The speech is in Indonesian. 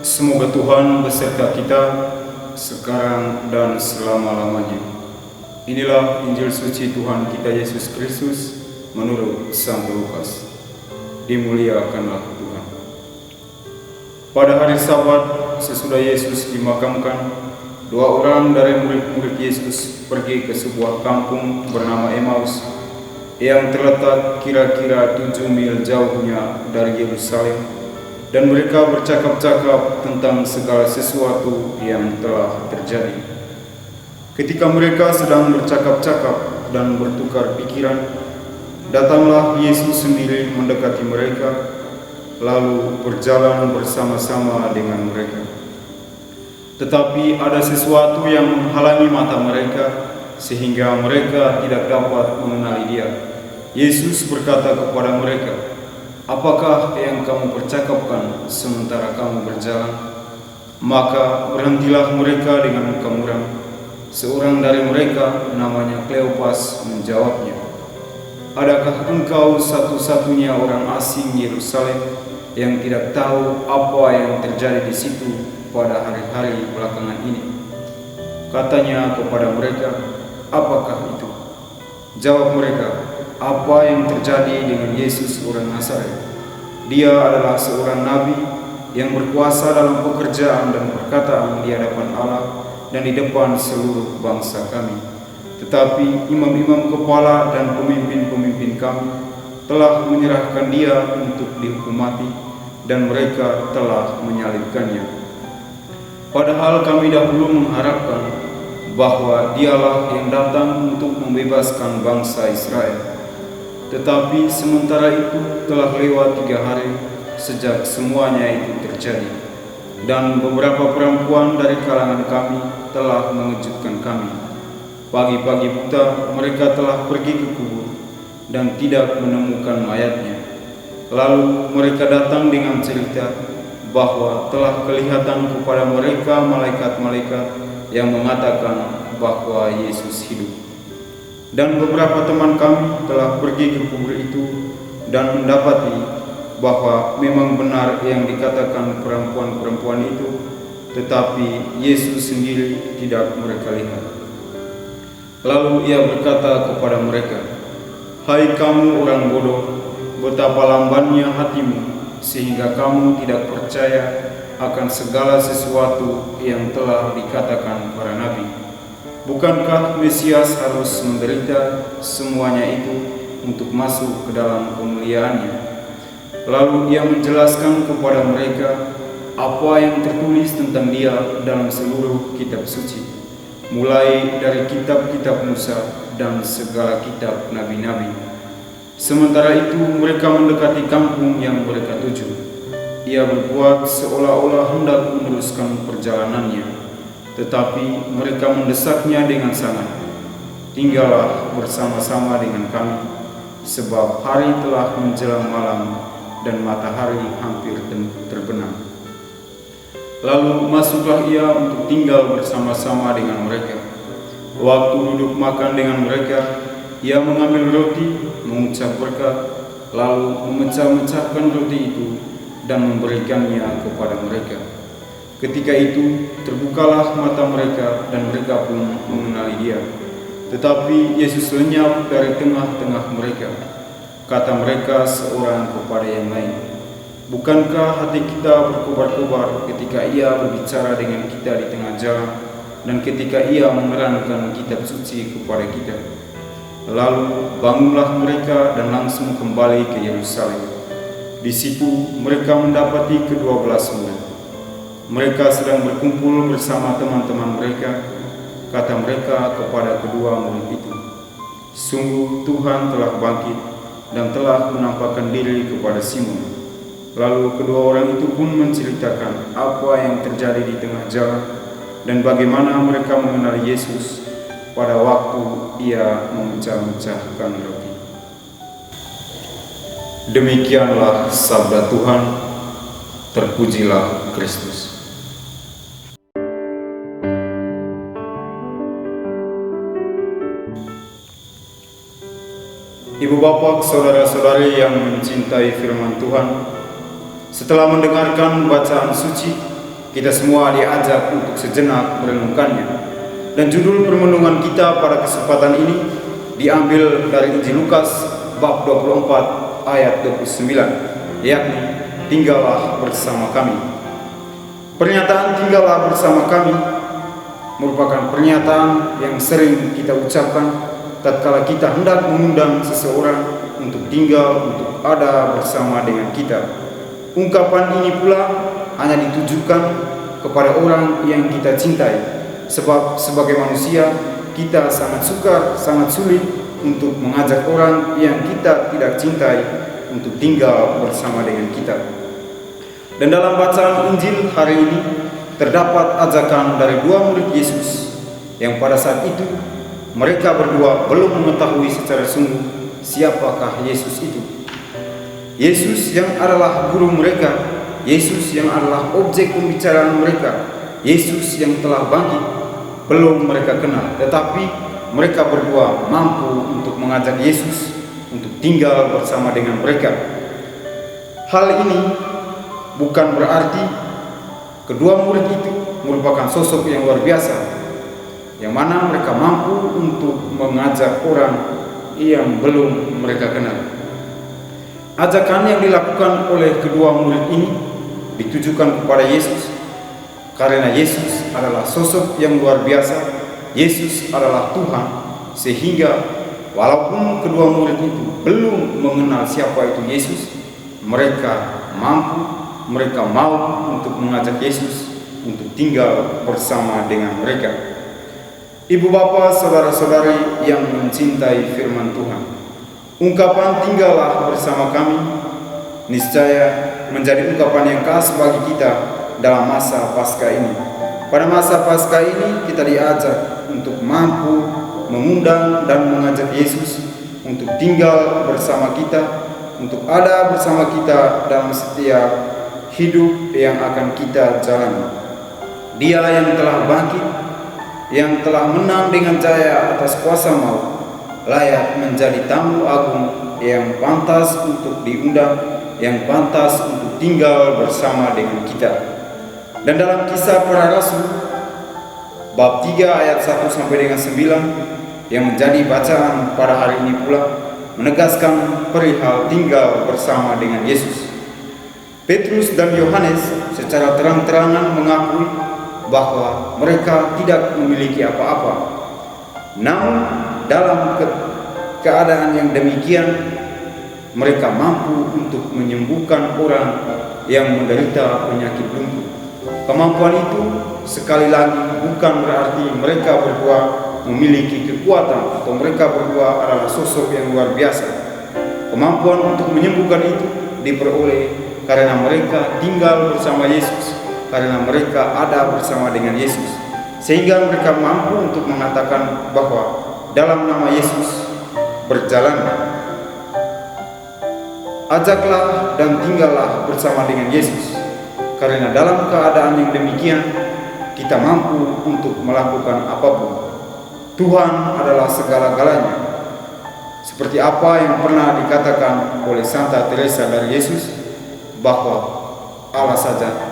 Semoga Tuhan beserta kita sekarang dan selama-lamanya. Inilah Injil suci Tuhan kita Yesus Kristus menurut Santo Lukas. Dimuliakanlah Tuhan. Pada hari Sabat, sesudah Yesus dimakamkan, dua orang dari murid-murid Yesus pergi ke sebuah kampung bernama Emmaus yang terletak kira-kira 7 mil jauhnya dari Yerusalem. Dan mereka bercakap-cakap tentang segala sesuatu yang telah terjadi. Ketika mereka sedang bercakap-cakap dan bertukar pikiran, datanglah Yesus sendiri mendekati mereka, lalu berjalan bersama-sama dengan mereka. Tetapi ada sesuatu yang menghalangi mata mereka, sehingga mereka tidak dapat mengenali Dia. Yesus berkata kepada mereka, "Apakah yang kamu percakapkan sementara kamu berjalan?" Maka berhentilah mereka dengan muka muram. Seorang dari mereka, namanya Kleopas, menjawabnya, "Adakah engkau satu-satunya orang asing Yerusalem yang tidak tahu apa yang terjadi di situ pada hari-hari belakangan ini?" Katanya kepada mereka, "Apakah itu?" Jawab mereka, "Apa yang terjadi dengan Yesus orang Nazaret? Dia adalah seorang nabi yang berkuasa dalam pekerjaan dan perkataan di hadapan Allah dan di depan seluruh bangsa kami. Tetapi imam-imam kepala dan pemimpin-pemimpin kami telah menyerahkan Dia untuk dihukum mati, dan mereka telah menyalibkannya. Padahal kami dahulu mengharapkan bahwa Dialah yang datang untuk membebaskan bangsa Israel. Tetapi sementara itu telah lewat 3 hari sejak semuanya itu terjadi, dan beberapa perempuan dari kalangan kami telah mengejutkan kami. Pagi-pagi buta mereka telah pergi ke kubur dan tidak menemukan mayatnya. Lalu mereka datang dengan cerita bahwa telah kelihatan kepada mereka malaikat-malaikat yang mengatakan bahwa Yesus hidup. Dan beberapa teman kami telah pergi ke kubur itu dan mendapati bahwa memang benar yang dikatakan perempuan-perempuan itu, tetapi Yesus sendiri tidak mereka lihat." Lalu Ia berkata kepada mereka, "Hai kamu orang bodoh, betapa lambannya hatimu sehingga kamu tidak percaya akan segala sesuatu yang telah dikatakan para nabi. Bukankah Mesias harus menderita semuanya itu untuk masuk ke dalam kemuliaannya?" Lalu Ia menjelaskan kepada mereka apa yang tertulis tentang Dia dalam seluruh kitab suci, mulai dari kitab-kitab Musa dan segala kitab nabi-nabi. Sementara itu mereka mendekati kampung yang mereka tuju. Ia berbuat seolah-olah hendak meneruskan perjalanannya, tetapi mereka mendesaknya dengan sangat. "Tinggallah bersama-sama dengan kami, sebab hari telah menjelang malam dan matahari hampir terbenam." Lalu masuklah Ia untuk tinggal bersama-sama dengan mereka. Waktu duduk makan dengan mereka, Ia mengambil roti, mengucap berkat, lalu memecah-mecahkan roti itu dan memberikannya kepada mereka. Ketika itu terbukalah mata mereka dan mereka pun mengenali Dia. Tetapi Yesus lenyap dari tengah-tengah mereka. Kata mereka seorang kepada yang lain, "Bukankah hati kita berkobar-kobar ketika Ia berbicara dengan kita di tengah jalan dan ketika Ia menerangkan kitab suci kepada kita?" Lalu bangunlah mereka dan langsung kembali ke Yerusalem. Di situ mereka mendapati ke-12 murid. Mereka sedang berkumpul bersama teman-teman mereka. Kata mereka kepada kedua murid itu, "Sungguh Tuhan telah bangkit dan telah menampakkan diri kepada Simon." Lalu kedua orang itu pun menceritakan apa yang terjadi di tengah jalan dan bagaimana mereka mengenali Yesus pada waktu Ia memecah-mecahkan roti. Demikianlah sabda Tuhan. Terpujilah Kristus. Ibu bapak, saudara-saudari yang mencintai firman Tuhan, setelah mendengarkan bacaan suci, kita semua diajak untuk sejenak merenungkannya. Dan judul permenungan kita pada kesempatan ini diambil dari Injil Lukas bab 24 ayat 29, yakni tinggallah bersama kami. Pernyataan tinggallah bersama kami merupakan pernyataan yang sering kita ucapkan tatkala kita hendak mengundang seseorang untuk tinggal, untuk ada bersama dengan kita. Ungkapan ini pula hanya ditujukan kepada orang yang kita cintai, sebab sebagai manusia kita sangat sukar, sangat sulit untuk mengajak orang yang kita tidak cintai untuk tinggal bersama dengan kita. Dan dalam bacaan Injil hari ini terdapat ajakan dari dua murid Yesus yang pada saat itu mereka berdua belum mengetahui secara sungguh siapakah Yesus itu. Yesus yang adalah guru mereka, Yesus yang adalah objek pembicaraan mereka, Yesus yang telah bangkit, belum mereka kenal. Tetapi mereka berdua mampu untuk mengajak Yesus untuk tinggal bersama dengan mereka. Hal ini bukan berarti kedua murid itu merupakan sosok yang luar biasa, yang mana mereka mampu untuk mengajak orang yang belum mereka kenal. Ajakan yang dilakukan oleh kedua murid ini ditujukan kepada Yesus, karena Yesus adalah sosok yang luar biasa, Yesus adalah Tuhan, sehingga walaupun kedua murid itu belum mengenal siapa itu Yesus, mereka mampu, mereka mau untuk mengajak Yesus untuk tinggal bersama dengan mereka. Ibu bapak, saudara-saudari yang mencintai firman Tuhan, ungkapan tinggallah bersama kami niscaya menjadi ungkapan yang khas bagi kita dalam masa Paskah ini. Pada masa Paskah ini kita diajak untuk mampu mengundang dan mengajak Yesus untuk tinggal bersama kita, untuk ada bersama kita dalam setiap hidup yang akan kita jalani. Dia yang telah bangkit, yang telah menang dengan jaya atas kuasa maut, layak menjadi tamu agung yang pantas untuk diundang, yang pantas untuk tinggal bersama dengan kita. Dan dalam Kisah Para Rasul bab 3 ayat 1 sampai dengan 9 yang menjadi bacaan pada hari ini pula menegaskan perihal tinggal bersama dengan Yesus. Petrus dan Yohanes secara terang-terangan mengakui bahwa mereka tidak memiliki apa-apa. Namun dalam keadaan yang demikian, mereka mampu untuk menyembuhkan orang yang menderita penyakit lumpuh. Kemampuan itu sekali lagi bukan berarti mereka berdua memiliki kekuatan atau mereka berdua adalah sosok yang luar biasa. Kemampuan untuk menyembuhkan itu diperoleh karena mereka tinggal bersama Yesus, karena mereka ada bersama dengan Yesus, sehingga mereka mampu untuk mengatakan bahwa dalam nama Yesus berjalanlah, ajaklah dan tinggallah bersama dengan Yesus. Karena dalam keadaan yang demikian kita mampu untuk melakukan apapun. Tuhan adalah segala-galanya. Seperti apa yang pernah dikatakan oleh Santa Teresa dari Yesus, bahwa Allah saja